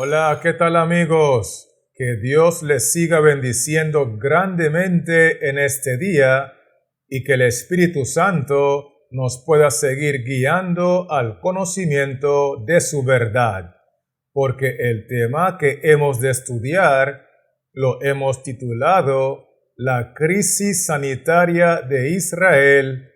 Hola, ¿qué tal amigos? Que Dios les siga bendiciendo grandemente en este día y que el Espíritu Santo nos pueda seguir guiando al conocimiento de su verdad, porque el tema que hemos de estudiar lo hemos titulado La crisis sanitaria de Israel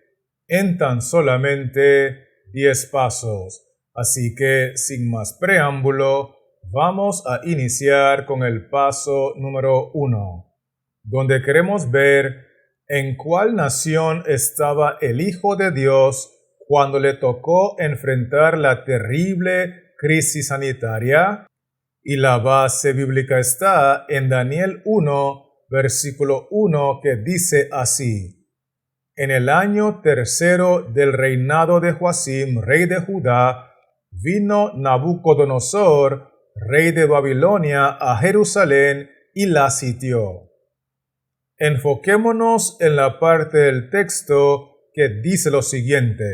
en tan solamente 10 pasos. Así que, sin más preámbulo, vamos a iniciar con el paso número 1, donde queremos ver en cuál nación estaba el Hijo de Dios cuando le tocó enfrentar la terrible crisis sanitaria. Y la base bíblica está en Daniel 1, versículo 1, que dice así: En el año tercero del reinado de Joacim, rey de Judá, vino Nabucodonosor, rey de Babilonia, a Jerusalén y la sitió. Enfoquémonos en la parte del texto que dice lo siguiente: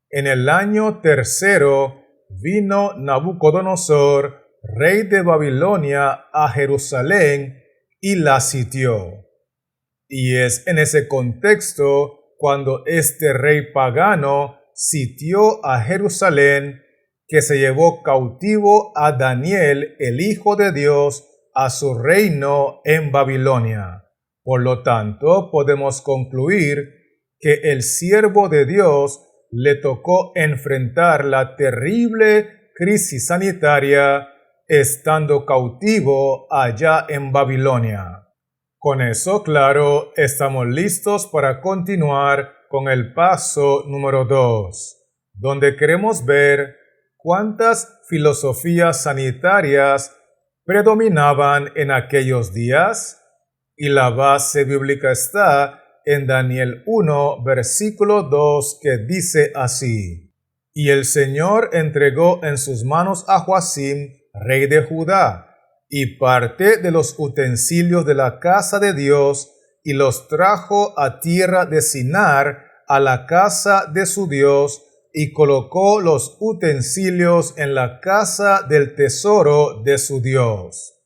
En el año tercero vino Nabucodonosor, rey de Babilonia, a Jerusalén y la sitió. Y es en ese contexto cuando este rey pagano sitió a Jerusalén que se llevó cautivo a Daniel, el Hijo de Dios, a su reino en Babilonia. Por lo tanto, podemos concluir que el siervo de Dios le tocó enfrentar la terrible crisis sanitaria estando cautivo allá en Babilonia. Con eso claro, estamos listos para continuar con el paso número 2, donde queremos ver cuántas filosofías sanitarias predominaban en aquellos días, y la base bíblica está en Daniel 1, versículo 2, que dice así: Y el Señor entregó en sus manos a Joacim, rey de Judá, y parte de los utensilios de la casa de Dios, y los trajo a tierra de Sinar, a la casa de su Dios, y colocó los utensilios en la casa del tesoro de su Dios.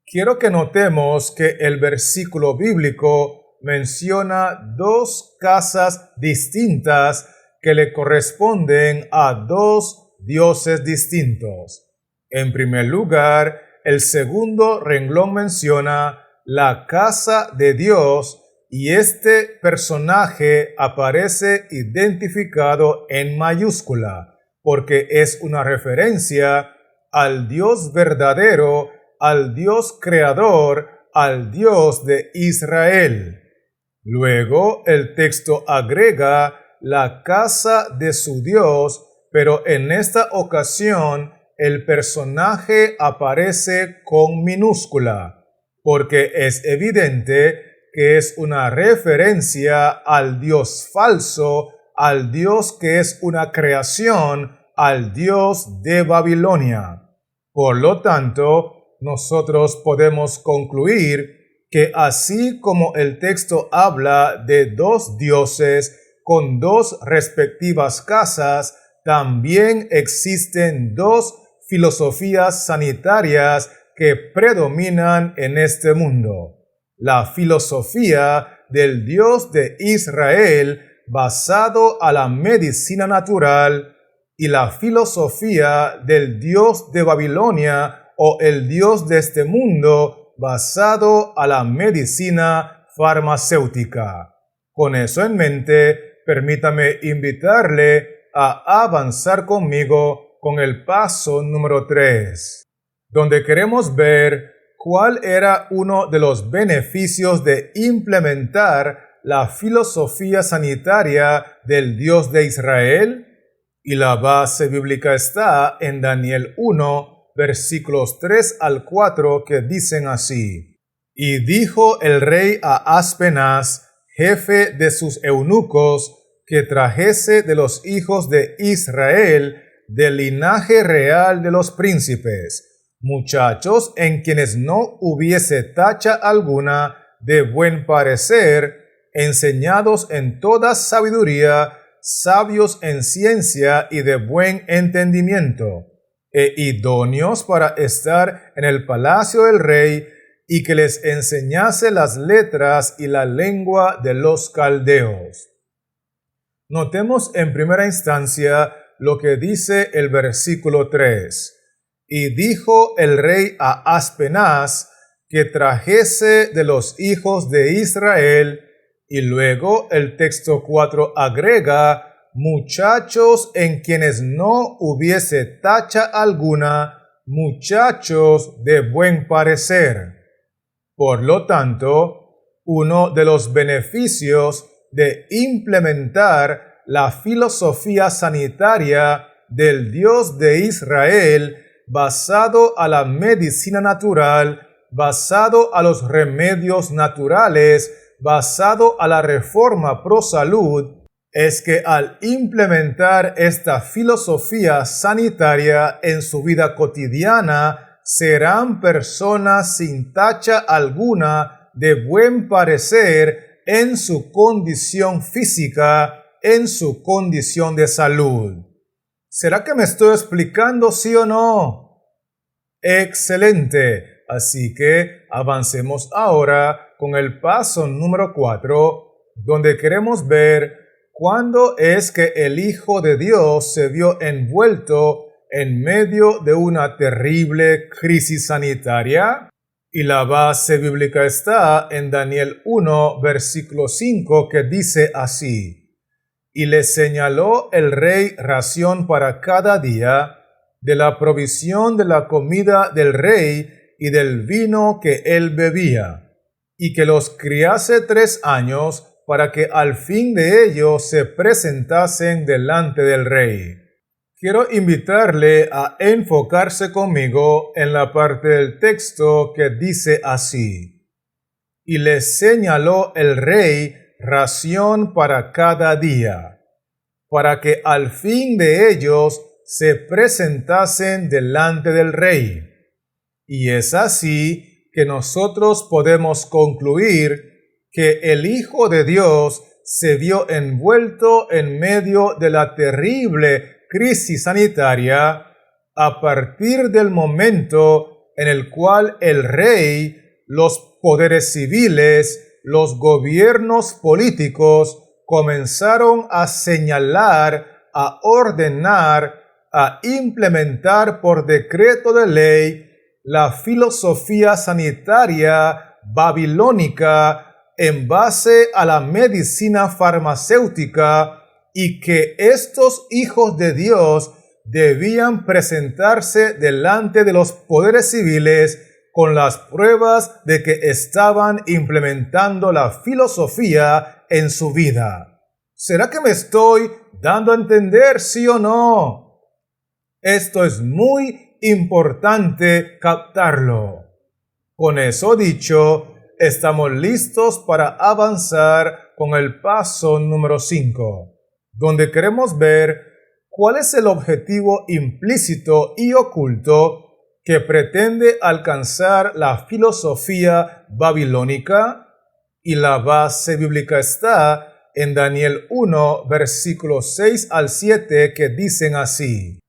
Quiero que notemos que el versículo bíblico menciona dos casas distintas que le corresponden a dos dioses distintos. En primer lugar, el segundo renglón menciona la casa de Dios y este personaje aparece identificado en mayúscula porque es una referencia al Dios verdadero, al Dios creador, al Dios de Israel. Luego el texto agrega la casa de su Dios, pero en esta ocasión el personaje aparece con minúscula, porque es evidente que es una referencia al Dios falso, al Dios que es una creación, al Dios de Babilonia. Por lo tanto, nosotros podemos concluir que así como el texto habla de dos dioses con dos respectivas casas, también existen dos filosofías sanitarias que predominan en este mundo. La filosofía del Dios de Israel basado a la medicina natural y la filosofía del Dios de Babilonia o el Dios de este mundo basado a la medicina farmacéutica. Con eso en mente, permítame invitarle a avanzar conmigo con el paso número 3, donde queremos ver cuál era uno de los beneficios de implementar la filosofía sanitaria del Dios de Israel. Y la base bíblica está en Daniel 1, versículos 3 al 4, que dicen así: Y dijo el rey a Aspenaz, jefe de sus eunucos, que trajese de los hijos de Israel, del linaje real de los príncipes, muchachos en quienes no hubiese tacha alguna, de buen parecer, enseñados en toda sabiduría, sabios en ciencia y de buen entendimiento, e idóneos para estar en el palacio del rey, y que les enseñase las letras y la lengua de los caldeos. Notemos en primera instancia lo que dice el versículo 3. Y dijo el rey a Aspenaz que trajese de los hijos de Israel, y luego el texto 4 agrega, muchachos en quienes no hubiese tacha alguna, muchachos de buen parecer. Por lo tanto, uno de los beneficios de implementar la filosofía sanitaria del Dios de Israel basado a la medicina natural, basado a los remedios naturales, basado a la reforma pro salud, es que al implementar esta filosofía sanitaria en su vida cotidiana, serán personas sin tacha alguna, de buen parecer en su condición física, en su condición de salud. ¿Será que me estoy explicando, sí o no? Excelente. Así que avancemos ahora con el paso número 4, donde queremos ver cuándo es que el Hijo de Dios se vio envuelto en medio de una terrible crisis sanitaria. Y la base bíblica está en Daniel 1, versículo 5, que dice así: Y le señaló el rey ración para cada día, de la provisión de la comida del rey y del vino que él bebía, y que los criase 3 años, para que al fin de ellos se presentasen delante del rey. Quiero invitarle a enfocarse conmigo en la parte del texto que dice así: Y le señaló el rey ración para cada día, para que al fin de ellos se presentasen delante del rey. Y es así que nosotros podemos concluir que el Hijo de Dios se vio envuelto en medio de la terrible crisis sanitaria a partir del momento en el cual el rey, los poderes civiles, los gobiernos políticos comenzaron a señalar, a ordenar, a implementar por decreto de ley la filosofía sanitaria babilónica en base a la medicina farmacéutica, y que estos hijos de Dios debían presentarse delante de los poderes civiles con las pruebas de que estaban implementando la filosofía en su vida. ¿Será que me estoy dando a entender, sí o no? Esto es muy importante captarlo. Con eso dicho, estamos listos para avanzar con el paso número 5, donde queremos ver cuál es el objetivo implícito y oculto que pretende alcanzar la filosofía babilónica, y la base bíblica está en Daniel 1, versículos 6 al 7, que dicen así: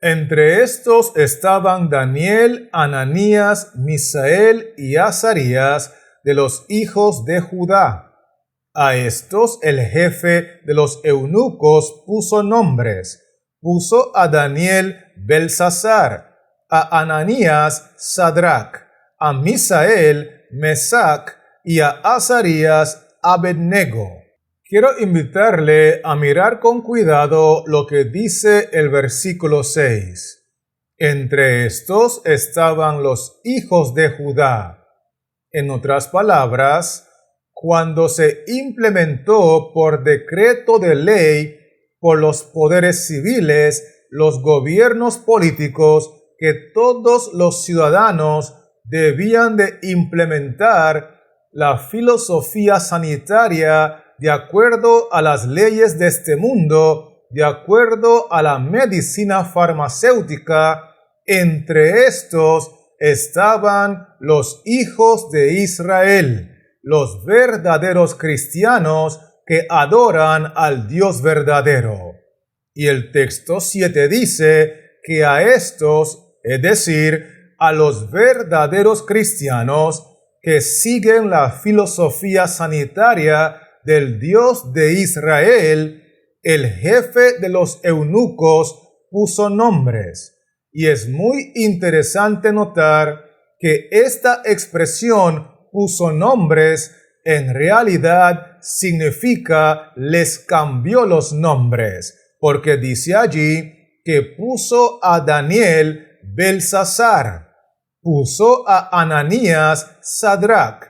Entre estos estaban Daniel, Ananías, Misael y Azarías, de los hijos de Judá. A estos el jefe de los eunucos puso nombres. Puso a Daniel Belsasar, a Ananías Sadrac, a Misael Mesac y a Azarías Abednego. Quiero invitarle a mirar con cuidado lo que dice el versículo 6. Entre estos estaban los hijos de Judá. En otras palabras, cuando se implementó por decreto de ley por los poderes civiles, los gobiernos políticos, que todos los ciudadanos debían de implementar la filosofía sanitaria de acuerdo a las leyes de este mundo, de acuerdo a la medicina farmacéutica. Entre estos estaban los hijos de Israel, los verdaderos cristianos que adoran al Dios verdadero. Y el texto 7 dice que a estos, es decir, a los verdaderos cristianos que siguen la filosofía sanitaria del Dios de Israel, el jefe de los eunucos puso nombres. Y es muy interesante notar que esta expresión puso nombres en realidad significa les cambió los nombres, porque dice allí que puso a Daniel Belsasar, puso a Ananías Sadrach,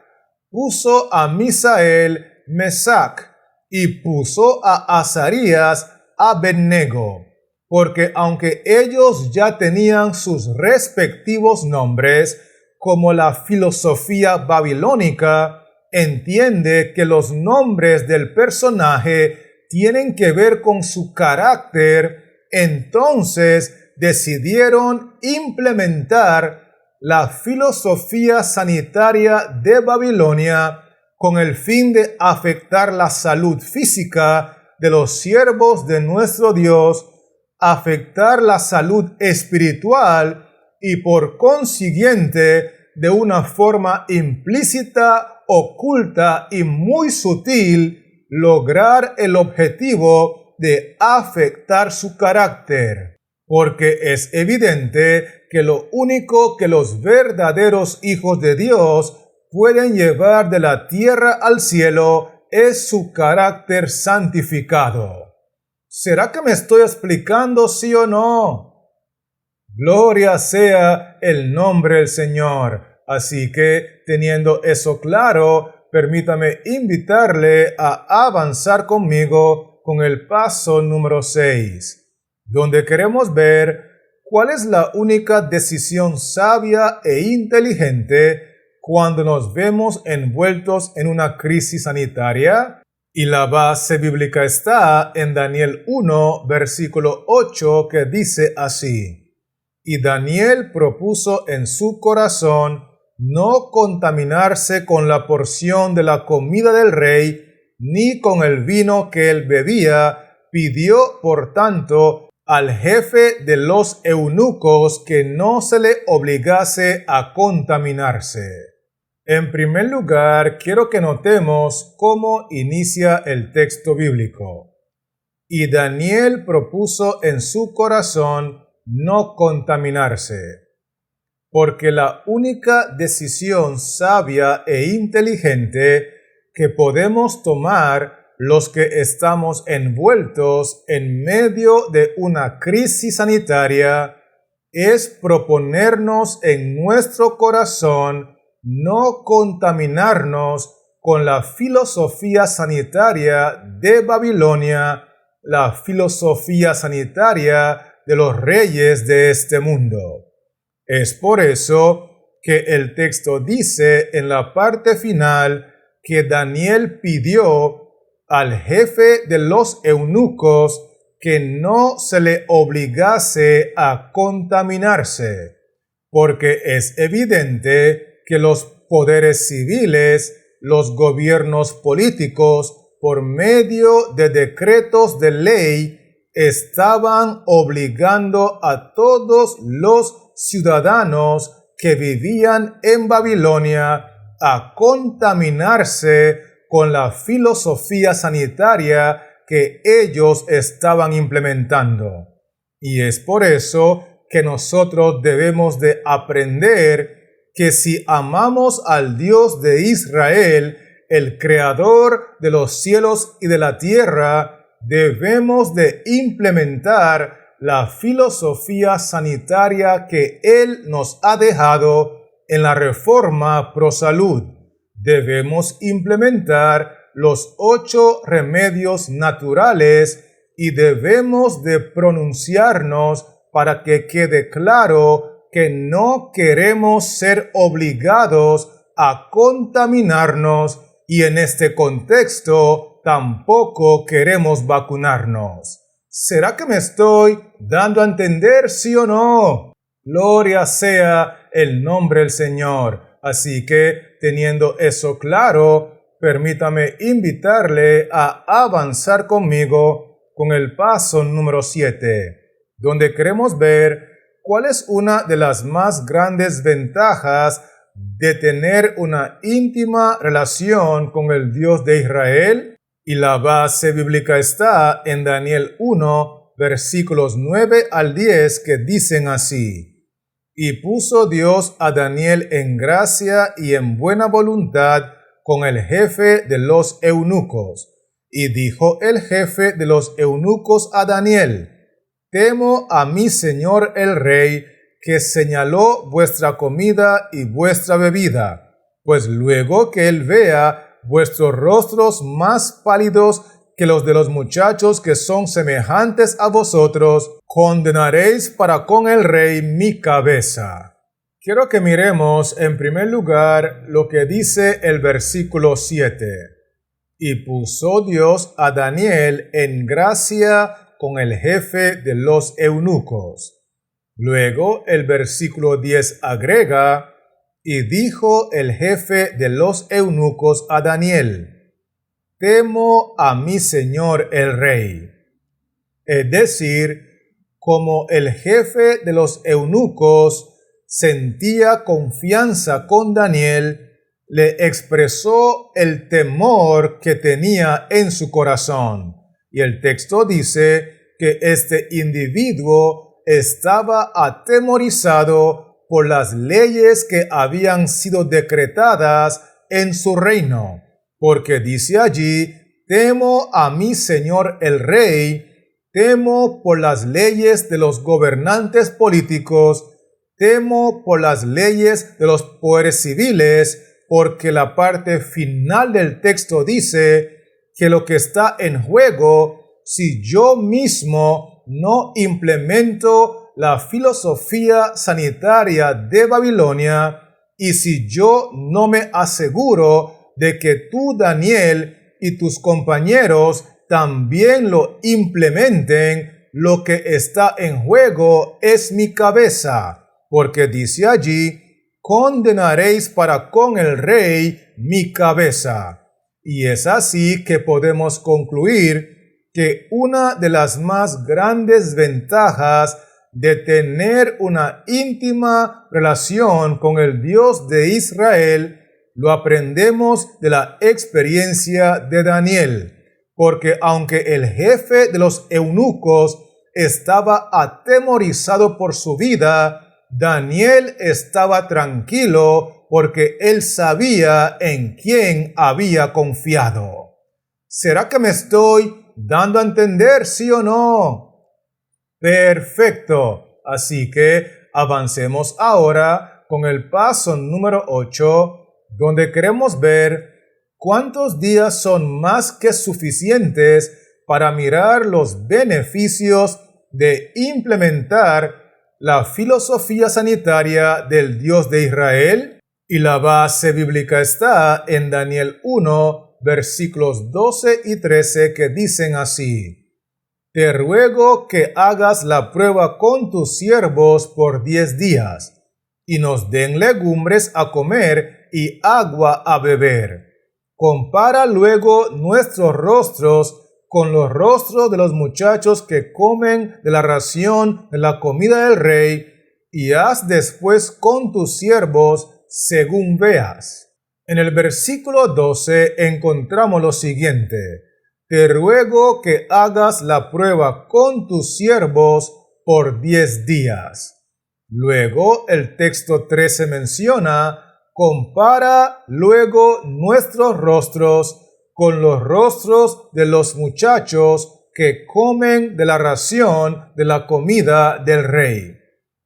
puso a Misael Mesac y puso a Azarías Abednego, porque aunque ellos ya tenían sus respectivos nombres, como la filosofía babilónica entiende que los nombres del personaje tienen que ver con su carácter, entonces decidieron implementar la filosofía sanitaria de Babilonia con el fin de afectar la salud física de los siervos de nuestro Dios, afectar la salud espiritual y por consiguiente, de una forma implícita, oculta y muy sutil, lograr el objetivo de afectar su carácter. Porque es evidente que lo único que los verdaderos hijos de Dios pueden llevar de la tierra al cielo es su carácter santificado. ¿Será que me estoy explicando, sí o no? Gloria sea el nombre del Señor. Así que, teniendo eso claro, permítame invitarle a avanzar conmigo con el paso número 6, donde queremos ver cuál es la única decisión sabia e inteligente cuando nos vemos envueltos en una crisis sanitaria. Y la base bíblica está en Daniel 1, versículo 8, que dice así: Y Daniel propuso en su corazón no contaminarse con la porción de la comida del rey, ni con el vino que él bebía. Pidió, por tanto, al jefe de los eunucos que no se le obligase a contaminarse. En primer lugar, quiero que notemos cómo inicia el texto bíblico. Y Daniel propuso en su corazón no contaminarse, porque la única decisión sabia e inteligente que podemos tomar los que estamos envueltos en medio de una crisis sanitaria es proponernos en nuestro corazón no contaminarnos con la filosofía sanitaria de Babilonia, la filosofía sanitaria de los reyes de este mundo. Es por eso que el texto dice en la parte final que Daniel pidió al jefe de los eunucos que no se le obligase a contaminarse, porque es evidente que los poderes civiles, los gobiernos políticos, por medio de decretos de ley, estaban obligando a todos los ciudadanos que vivían en Babilonia a contaminarse con la filosofía sanitaria que ellos estaban implementando. Y es por eso que nosotros debemos de aprender que si amamos al Dios de Israel, el creador de los cielos y de la tierra, debemos de implementar la filosofía sanitaria que Él nos ha dejado en la Reforma Pro Salud. Debemos implementar los 8 remedios naturales y debemos de pronunciarnos para que quede claro que no queremos ser obligados a contaminarnos y en este contexto tampoco queremos vacunarnos. ¿Será que me estoy dando a entender, sí o no? Gloria sea el nombre del Señor. Así que, teniendo eso claro, permítame invitarle a avanzar conmigo con el paso número 7. donde queremos ver cuál es una de las más grandes ventajas de tener una íntima relación con el Dios de Israel. Y la base bíblica está en Daniel 1, versículos 9 al 10, que dicen así: Y puso Dios a Daniel en gracia y en buena voluntad con el jefe de los eunucos. Y dijo el jefe de los eunucos a Daniel: Temo a mi señor el rey, que señaló vuestra comida y vuestra bebida, pues luego que él vea vuestros rostros más pálidos que los de los muchachos que son semejantes a vosotros, condenaréis para con el rey mi cabeza. Quiero que miremos en primer lugar lo que dice el versículo 7. Y puso Dios a Daniel en gracia con el jefe de los eunucos. Luego el versículo 10 agrega: Y dijo el jefe de los eunucos a Daniel: Temo a mi señor el rey. Es decir, como el jefe de los eunucos sentía confianza con Daniel, le expresó el temor que tenía en su corazón. Y el texto dice que este individuo estaba atemorizado por las leyes que habían sido decretadas en su reino, porque dice allí: temo a mi señor el rey, temo por las leyes de los gobernantes políticos, temo por las leyes de los poderes civiles, porque la parte final del texto dice que lo que está en juego, si yo mismo no implemento la filosofía sanitaria de Babilonia, y si yo no me aseguro de que tú, Daniel, y tus compañeros también lo implementen, lo que está en juego es mi cabeza, porque dice allí: condenaréis para con el rey mi cabeza. Y es así que podemos concluir que una de las más grandes ventajas de tener una íntima relación con el Dios de Israel lo aprendemos de la experiencia de Daniel, porque aunque el jefe de los eunucos estaba atemorizado por su vida, Daniel estaba tranquilo porque él sabía en quién había confiado. ¿Será que me estoy dando a entender, sí o no? Perfecto. Así que avancemos ahora con el paso número 8, donde queremos ver cuántos días son más que suficientes para mirar los beneficios de implementar la filosofía sanitaria del Dios de Israel. Y la base bíblica está en Daniel 1, versículos 12 y 13, que dicen así: Te ruego que hagas la prueba con tus siervos por 10 días, y nos den legumbres a comer y agua a beber. Compara luego nuestros rostros con los rostros de los muchachos que comen de la ración de la comida del rey, y haz después con tus siervos según veas. En el versículo 12 encontramos lo siguiente: Te ruego que hagas la prueba con tus siervos por 10 días. Luego el texto 13 menciona: compara luego nuestros rostros con los rostros de los muchachos que comen de la ración de la comida del rey.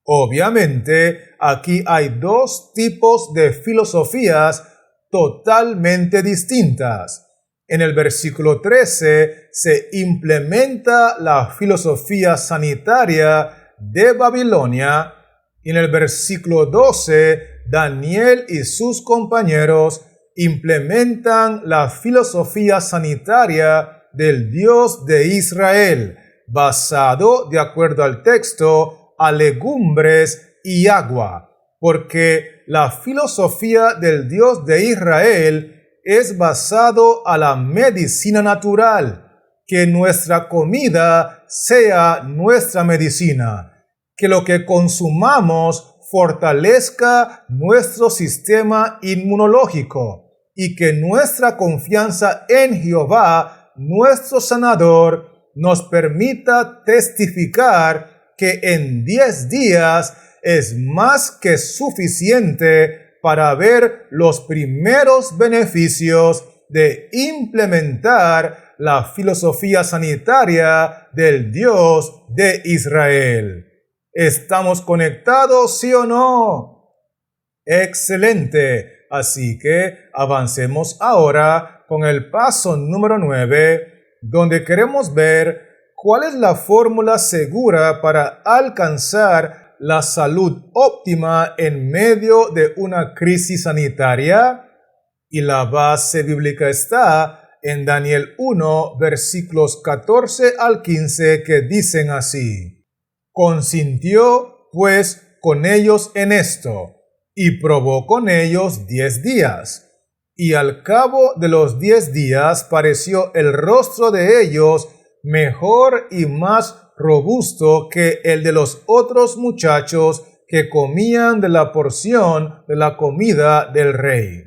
Obviamente, aquí hay dos tipos de filosofías totalmente distintas. En el versículo 13 se implementa la filosofía sanitaria de Babilonia, y en el versículo 12, Daniel y sus compañeros implementan la filosofía sanitaria del Dios de Israel, basado, de acuerdo al texto, a legumbres y agua, porque la filosofía del Dios de Israel es basado a la medicina natural, que nuestra comida sea nuestra medicina, que lo que consumamos fortalezca nuestro sistema inmunológico y que nuestra confianza en Jehová, nuestro sanador, nos permita testificar que en 10 días es más que suficiente para ver los primeros beneficios de implementar la filosofía sanitaria del Dios de Israel. ¿Estamos conectados, sí o no? Excelente. Así que avancemos ahora con el paso número 9, donde queremos ver cuál es la fórmula segura para alcanzar la salud óptima en medio de una crisis sanitaria. Y la base bíblica está en Daniel 1, versículos 14 al 15, que dicen así: Consintió pues con ellos en esto, y probó con ellos 10 días. Y al cabo de los 10 días pareció el rostro de ellos mejor y más robusto que el de los otros muchachos que comían de la porción de la comida del rey.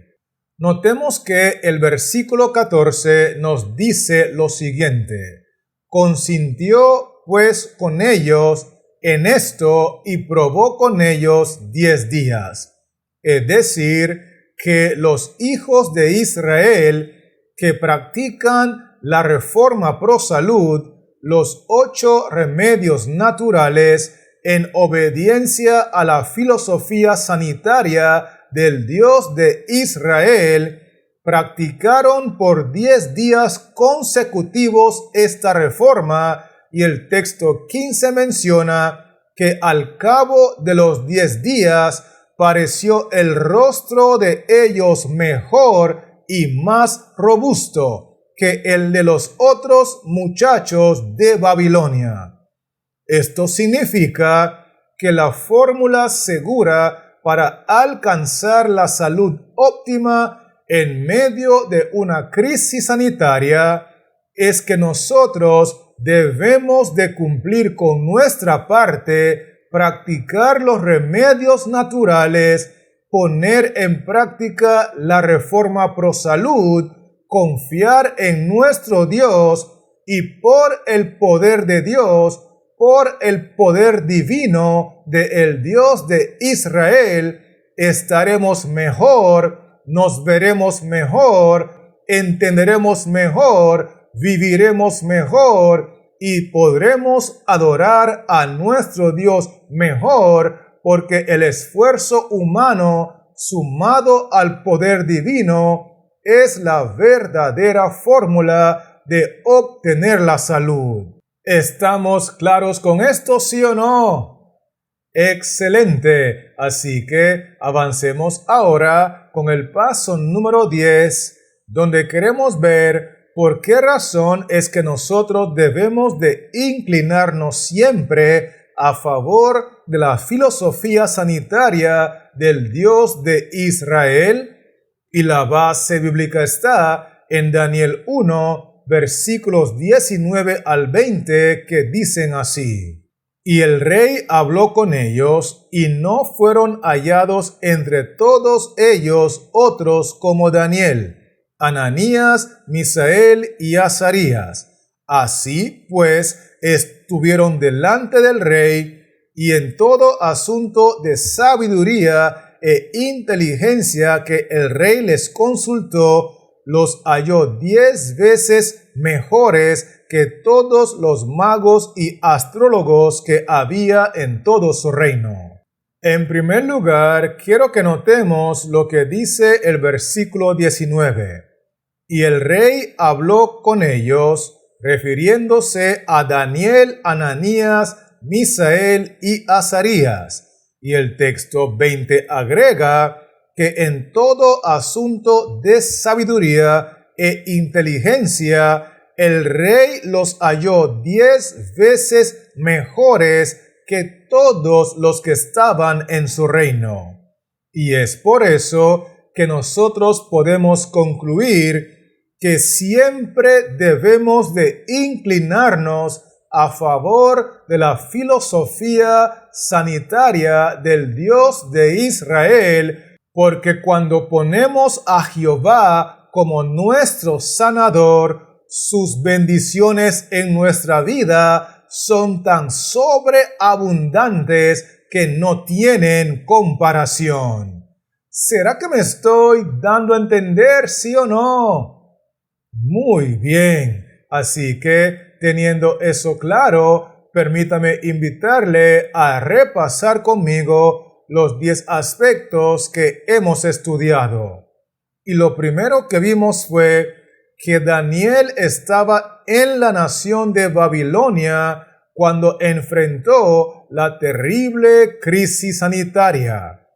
Notemos que el versículo 14 nos dice lo siguiente: Consintió pues con ellos en esto y probó con ellos 10 días. Es decir, que los hijos de Israel que practican la reforma pro salud, los 8 remedios naturales, en obediencia a la filosofía sanitaria del Dios de Israel, practicaron por 10 días consecutivos esta reforma, y el texto 15 menciona que al cabo de los 10 días pareció el rostro de ellos mejor y más robusto que el de los otros muchachos de Babilonia. Esto significa que la fórmula segura para alcanzar la salud óptima en medio de una crisis sanitaria es que nosotros debemos de cumplir con nuestra parte, practicar los remedios naturales, poner en práctica la reforma pro salud, confiar en nuestro Dios y por el poder de Dios, por el poder divino del Dios de Israel, estaremos mejor, nos veremos mejor, entenderemos mejor, viviremos mejor y podremos adorar a nuestro Dios mejor, porque el esfuerzo humano sumado al poder divino es la verdadera fórmula de obtener la salud. ¿Estamos claros con esto, sí o no? Excelente. Así que avancemos ahora con el paso número 10, donde queremos ver por qué razón es que nosotros debemos de inclinarnos siempre a favor de la filosofía sanitaria del Dios de Israel. Y la base bíblica está en Daniel 1, versículos 19 al 20, que dicen así: Y el rey habló con ellos, y no fueron hallados entre todos ellos otros como Daniel, Ananías, Misael y Azarías. Así pues, estuvieron delante del rey, y en todo asunto de sabiduría e inteligencia que el rey les consultó, los halló 10 veces mejores que todos los magos y astrólogos que había en todo su reino. En primer lugar, quiero que notemos lo que dice el versículo 19. Y el rey habló con ellos, refiriéndose a Daniel, Ananías, Misael y Azarías. Y el texto 20 agrega que en todo asunto de sabiduría e inteligencia, el rey los halló 10 veces mejores que todos los que estaban en su reino. Y es por eso que nosotros podemos concluir que siempre debemos de inclinarnos a favor de la filosofía sanitaria del Dios de Israel, porque cuando ponemos a Jehová como nuestro sanador, sus bendiciones en nuestra vida son tan sobreabundantes que no tienen comparación. ¿Será que me estoy dando a entender, sí o no? Muy bien. Así que, teniendo eso claro, permítame invitarle a repasar conmigo los 10 aspectos que hemos estudiado. Y lo primero que vimos fue que Daniel estaba en la nación de Babilonia cuando enfrentó la terrible crisis sanitaria.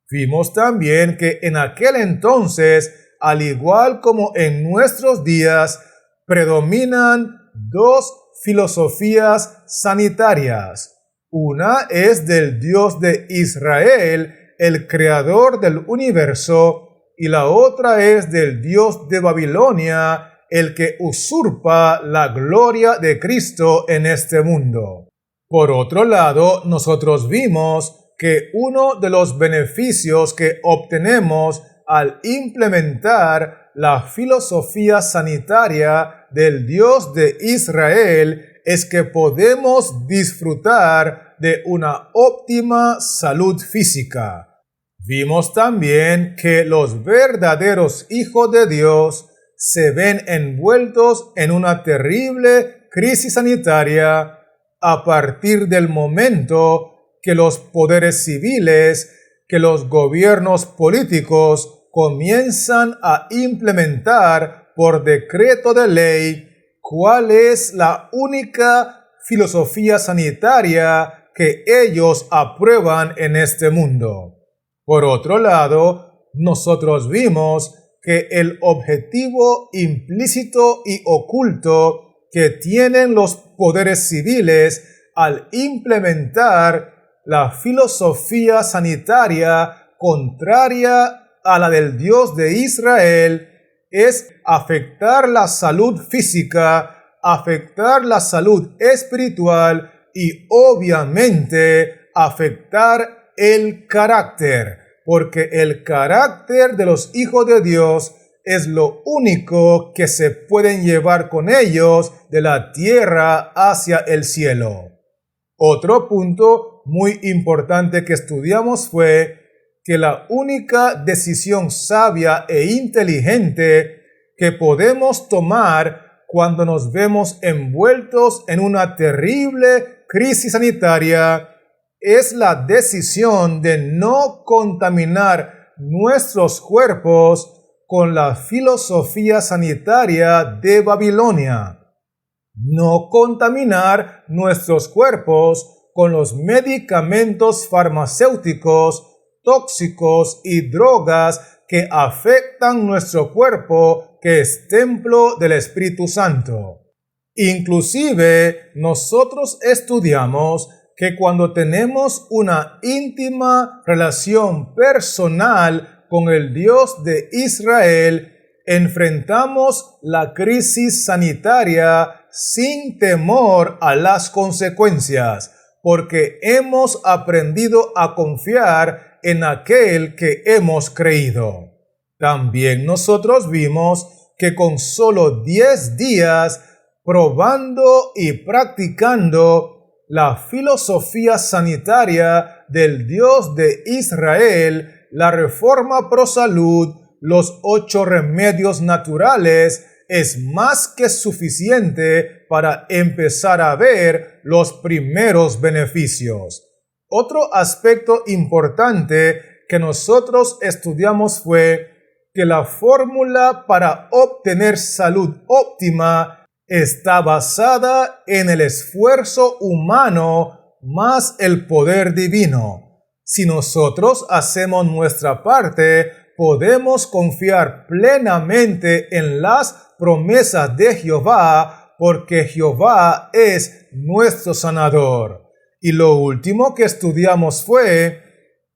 Vimos también que en aquel entonces, al igual como en nuestros días, predominan dos filosofías sanitarias. Una es del Dios de Israel, el creador del universo, y la otra es del Dios de Babilonia, el que usurpa la gloria de Cristo en este mundo. Por otro lado, nosotros vimos que uno de los beneficios que obtenemos al implementar la filosofía sanitaria del Dios de Israel es que podemos disfrutar de una óptima salud física. Vimos también que los verdaderos hijos de Dios se ven envueltos en una terrible crisis sanitaria a partir del momento que los poderes civiles, que los gobiernos políticos comienzan a implementar por decreto de ley cuál es la única filosofía sanitaria que ellos aprueban en este mundo. Por otro lado, nosotros vimos que el objetivo implícito y oculto que tienen los poderes civiles al implementar la filosofía sanitaria contraria a la del Dios de Israel es afectar la salud física, afectar la salud espiritual y obviamente afectar el carácter, porque el carácter de los hijos de Dios es lo único que se pueden llevar con ellos de la tierra hacia el cielo. Otro punto muy importante que estudiamos fue que la única decisión sabia e inteligente que podemos tomar cuando nos vemos envueltos en una terrible crisis sanitaria es la decisión de no contaminar nuestros cuerpos con la filosofía sanitaria de Babilonia. No contaminar nuestros cuerpos con los medicamentos farmacéuticos, tóxicos y drogas que afectan nuestro cuerpo, que es templo del Espíritu Santo. Inclusive, nosotros estudiamos que cuando tenemos una íntima relación personal con el Dios de Israel, enfrentamos la crisis sanitaria sin temor a las consecuencias, porque hemos aprendido a confiar en aquel que hemos creído. También nosotros vimos que con solo 10 días probando y practicando la filosofía sanitaria del Dios de Israel, la reforma pro salud, los 8 remedios naturales, es más que suficiente para empezar a ver los primeros beneficios. Otro aspecto importante que nosotros estudiamos fue que la fórmula para obtener salud óptima está basada en el esfuerzo humano más el poder divino. Si nosotros hacemos nuestra parte, podemos confiar plenamente en las promesas de Jehová, porque Jehová es nuestro sanador. Y lo último que estudiamos fue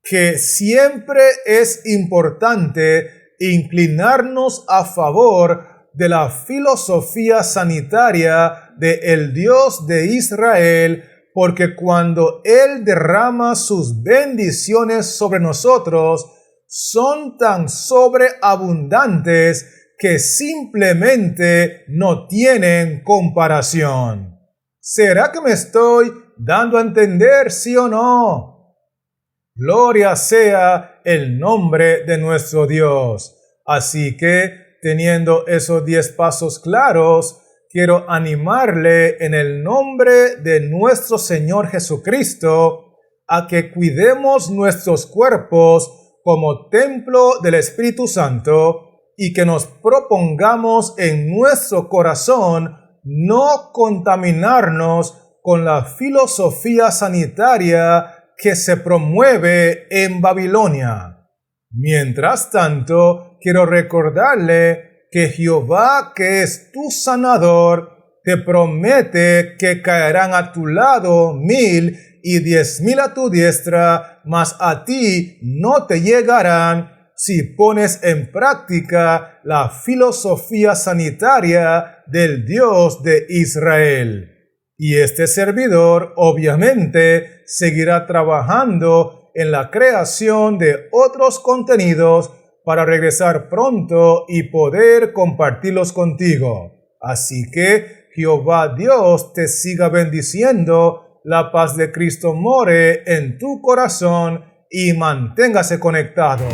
que siempre es importante inclinarnos a favor de la filosofía sanitaria del Dios de Israel, porque cuando Él derrama sus bendiciones sobre nosotros, son tan sobreabundantes que simplemente no tienen comparación. ¿Será que me estoy dando a entender, sí o no? Gloria sea el nombre de nuestro Dios. Así que, teniendo esos 10 pasos claros, quiero animarle en el nombre de nuestro Señor Jesucristo a que cuidemos nuestros cuerpos como templo del Espíritu Santo y que nos propongamos en nuestro corazón no contaminarnos con la filosofía sanitaria que se promueve en Babilonia. Mientras tanto, quiero recordarle que Jehová, que es tu sanador, te promete que caerán a tu lado 1000 y 10,000 a tu diestra, mas a ti no te llegarán si pones en práctica la filosofía sanitaria del Dios de Israel. Y este servidor, obviamente, seguirá trabajando en la creación de otros contenidos para regresar pronto y poder compartirlos contigo. Así que Jehová Dios te siga bendiciendo, la paz de Cristo more en tu corazón y manténgase conectado.